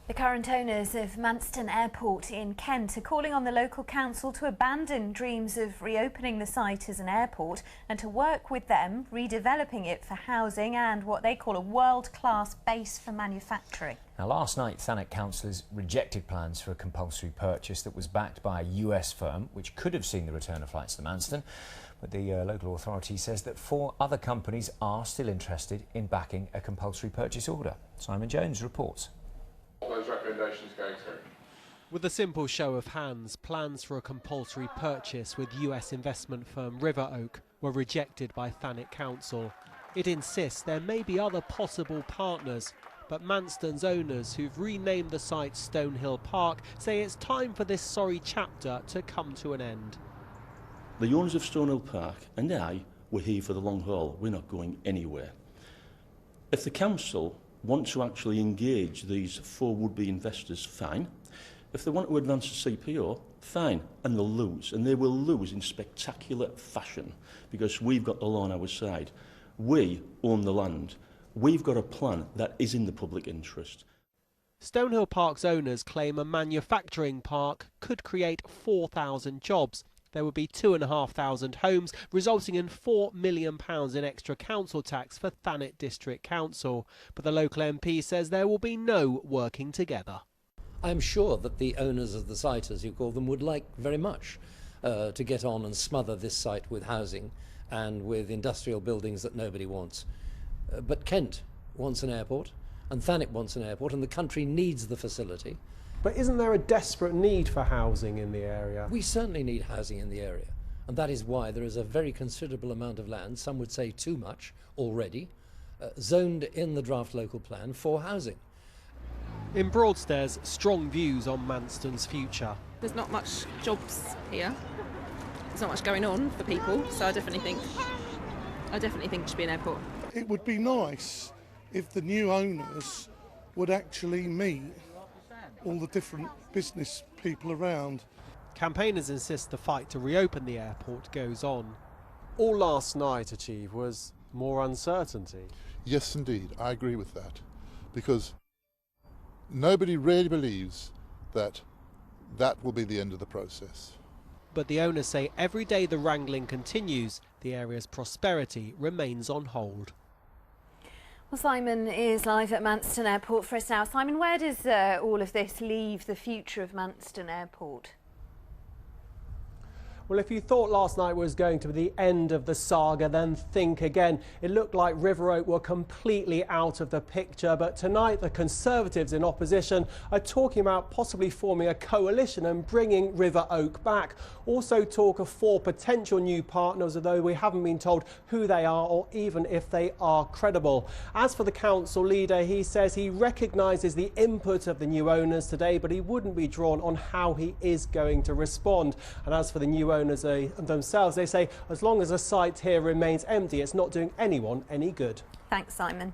The current owners of Manston Airport in Kent are calling on the local council to abandon dreams of reopening the site as an airport and to work with them, redeveloping it for housing and what they call a world-class base for manufacturing. Now, last night, Thanet councillors rejected plans for a compulsory purchase that was backed by a US firm, which could have seen the return of flights to Manston. But the local authority says that 4 other companies are still interested in backing a compulsory purchase order. Simon Jones reports. Those recommendations going through. With a simple show of hands, plans for a compulsory purchase with US investment firm River Oak were rejected by Thanet Council. It insists there may be other possible partners, but Manston's owners, who've renamed the site Stonehill Park, say it's time for this sorry chapter to come to an end. The owners of Stonehill Park and I were here for the long haul. We're not going anywhere. If the council want to actually engage these 4 would-be investors, fine. If they want to advance the CPO, fine, and they'll lose. And they will lose in spectacular fashion because we've got the law on our side. We own the land. We've got a plan that is in the public interest. Stonehill Park's owners claim a manufacturing park could create 4,000 jobs. There would be 2,500 homes, resulting in £4 million in extra council tax for Thanet District Council. But the local MP says there will be no working together. I'm sure that the owners of the site, as you call them, would like very much to get on and smother this site with housing and with industrial buildings that nobody wants. But Kent wants an airport, and Thanet wants an airport, and the country needs the facility. But isn't there a desperate need for housing in the area? We certainly need housing in the area, and that is why there is a very considerable amount of land, some would say too much already, zoned in the draft local plan for housing. In Broadstairs, strong views on Manston's future. There's not much jobs here. There's not much going on for people, so I definitely think it should be an airport. It would be nice if the new owners would actually meet all the different business people around. Campaigners insist the fight to reopen the airport goes on. All last night achieved was more uncertainty. Yes, indeed, I agree with that, because nobody really believes that that will be the end of the process. But the owners say every day the wrangling continues, the area's prosperity remains on hold. Well, Simon is live at Manston Airport for us now. Simon, where does all of this leave the future of Manston Airport? Well, if you thought last night was going to be the end of the saga, then think again. It looked like River Oak were completely out of the picture, but tonight the Conservatives in opposition are talking about possibly forming a coalition and bringing River Oak back. Also talk of 4 potential new partners, although we haven't been told who they are or even if they are credible. As for the council leader, he says he recognises the input of the new owners today, but he wouldn't be drawn on how he is going to respond. And as for the new owners themselves, they say as long as the site here remains empty, it's not doing anyone any good. Thanks, Simon.